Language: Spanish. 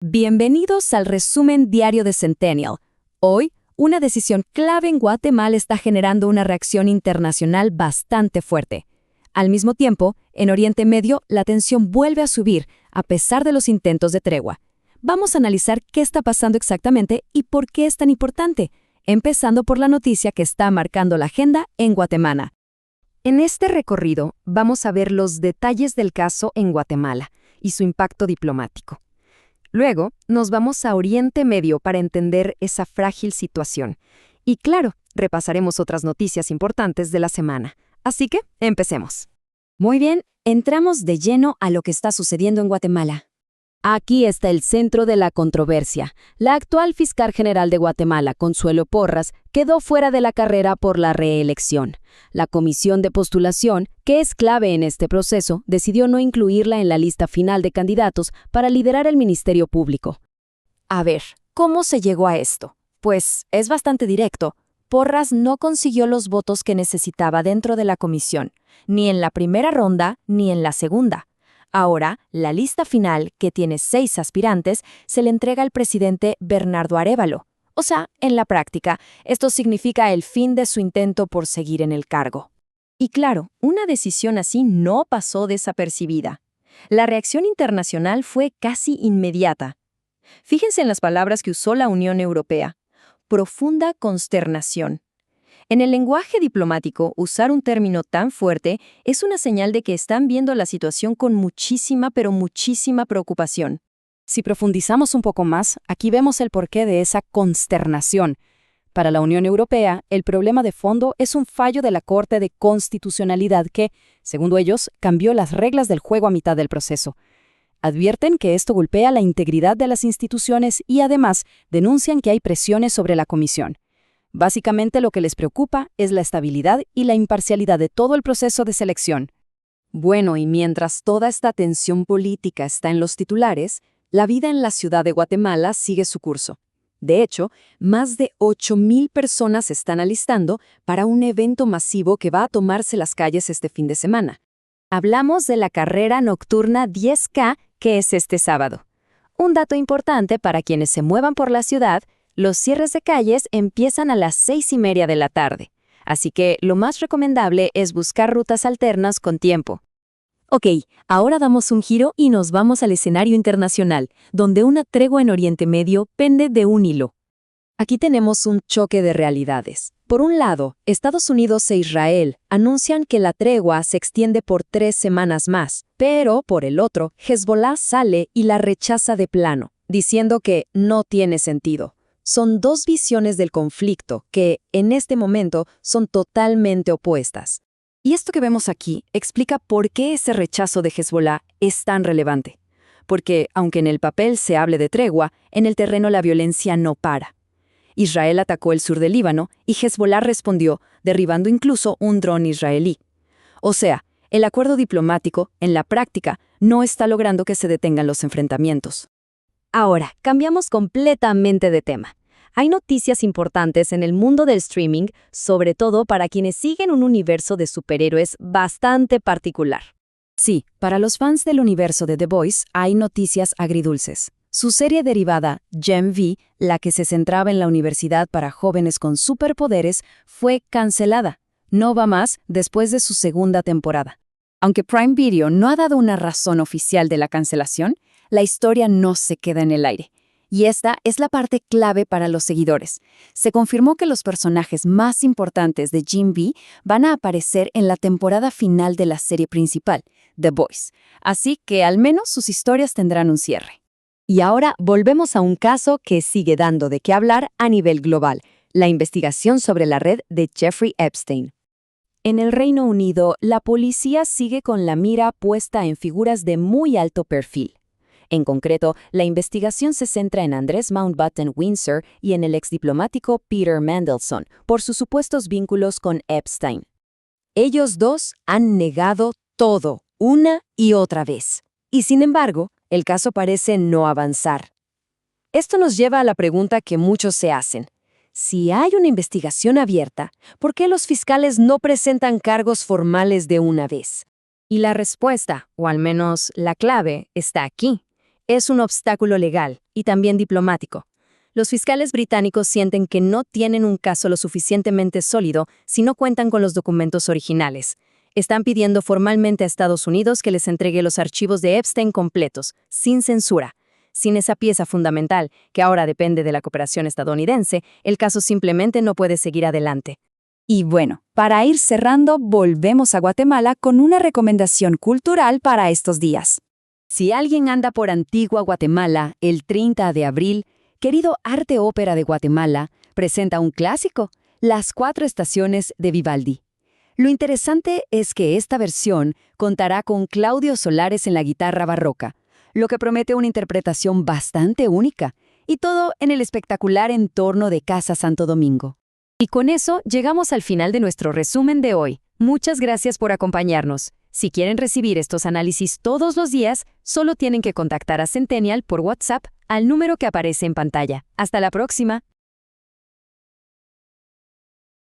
Bienvenidos al resumen diario de Centennial. Hoy, una decisión clave en Guatemala está generando una reacción internacional bastante fuerte. Al mismo tiempo, en Oriente Medio, la tensión vuelve a subir, a pesar de los intentos de tregua. Vamos a analizar qué está pasando exactamente y por qué es tan importante, empezando por la noticia que está marcando la agenda en Guatemala. En este recorrido, vamos a ver los detalles del caso en Guatemala y su impacto diplomático. Luego, nos vamos a Oriente Medio para entender esa frágil situación. Y claro, repasaremos otras noticias importantes de la semana. Así que, empecemos. Muy bien, entramos de lleno a lo que está sucediendo en Guatemala. Aquí está el centro de la controversia. La actual fiscal general de Guatemala, Consuelo Porras, quedó fuera de la carrera por la reelección. La comisión de postulación, que es clave en este proceso, decidió no incluirla en la lista final de candidatos para liderar el Ministerio Público. A ver, ¿cómo se llegó a esto? Pues es bastante directo. Porras no consiguió los votos que necesitaba dentro de la comisión, ni en la primera ronda ni en la segunda. Ahora, la lista final, que tiene 6 aspirantes, se le entrega al presidente Bernardo Arévalo. O sea, en la práctica, esto significa el fin de su intento por seguir en el cargo. Y claro, una decisión así no pasó desapercibida. La reacción internacional fue casi inmediata. Fíjense en las palabras que usó la Unión Europea. Profunda consternación. En el lenguaje diplomático, usar un término tan fuerte es una señal de que están viendo la situación con muchísima, pero muchísima preocupación. Si profundizamos un poco más, aquí vemos el porqué de esa consternación. Para la Unión Europea, el problema de fondo es un fallo de la Corte de Constitucionalidad que, según ellos, cambió las reglas del juego a mitad del proceso. Advierten que esto golpea la integridad de las instituciones y además denuncian que hay presiones sobre la Comisión. Básicamente lo que les preocupa es la estabilidad y la imparcialidad de todo el proceso de selección. Bueno, y mientras toda esta tensión política está en los titulares, la vida en la ciudad de Guatemala sigue su curso. De hecho, más de 8,000 personas se están alistando para un evento masivo que va a tomarse las calles este fin de semana. Hablamos de la carrera nocturna 10K, que es este sábado. Un dato importante para quienes se muevan por la ciudad: los cierres de calles empiezan a las 6:30 de la tarde, así que lo más recomendable es buscar rutas alternas con tiempo. Ok, ahora damos un giro y nos vamos al escenario internacional, donde una tregua en Oriente Medio pende de un hilo. Aquí tenemos un choque de realidades. Por un lado, Estados Unidos e Israel anuncian que la tregua se extiende por 3 semanas más, pero por el otro, Hezbollah sale y la rechaza de plano, diciendo que no tiene sentido. Son dos visiones del conflicto que, en este momento, son totalmente opuestas. Y esto que vemos aquí explica por qué ese rechazo de Hezbollah es tan relevante. Porque, aunque en el papel se hable de tregua, en el terreno la violencia no para. Israel atacó el sur del Líbano y Hezbollah respondió, derribando incluso un dron israelí. O sea, el acuerdo diplomático, en la práctica, no está logrando que se detengan los enfrentamientos. Ahora, cambiamos completamente de tema. Hay noticias importantes en el mundo del streaming, sobre todo para quienes siguen un universo de superhéroes bastante particular. Sí, para los fans del universo de The Boys hay noticias agridulces. Su serie derivada, Gen V, la que se centraba en la universidad para jóvenes con superpoderes, fue cancelada. No va más después de su segunda temporada. Aunque Prime Video no ha dado una razón oficial de la cancelación, la historia no se queda en el aire. Y esta es la parte clave para los seguidores. Se confirmó que los personajes más importantes de Gen V van a aparecer en la temporada final de la serie principal, The Boys. Así que al menos sus historias tendrán un cierre. Y ahora volvemos a un caso que sigue dando de qué hablar a nivel global: la investigación sobre la red de Jeffrey Epstein. En el Reino Unido, la policía sigue con la mira puesta en figuras de muy alto perfil. En concreto, la investigación se centra en Andrés Mountbatten Windsor y en el exdiplomático Peter Mandelson por sus supuestos vínculos con Epstein. Ellos dos han negado todo, una y otra vez. Y sin embargo, el caso parece no avanzar. Esto nos lleva a la pregunta que muchos se hacen. Si hay una investigación abierta, ¿por qué los fiscales no presentan cargos formales de una vez? Y la respuesta, o al menos la clave, está aquí. Es un obstáculo legal y también diplomático. Los fiscales británicos sienten que no tienen un caso lo suficientemente sólido si no cuentan con los documentos originales. Están pidiendo formalmente a Estados Unidos que les entregue los archivos de Epstein completos, sin censura. Sin esa pieza fundamental, que ahora depende de la cooperación estadounidense, el caso simplemente no puede seguir adelante. Y bueno, para ir cerrando, volvemos a Guatemala con una recomendación cultural para estos días. Si alguien anda por Antigua Guatemala el 30 de abril, querido Arte Ópera de Guatemala presenta un clásico, Las Cuatro Estaciones de Vivaldi. Lo interesante es que esta versión contará con Claudio Solares en la guitarra barroca, lo que promete una interpretación bastante única, y todo en el espectacular entorno de Casa Santo Domingo. Y con eso llegamos al final de nuestro resumen de hoy. Muchas gracias por acompañarnos. Si quieren recibir estos análisis todos los días, solo tienen que contactar a Centennial por WhatsApp al número que aparece en pantalla. Hasta la próxima.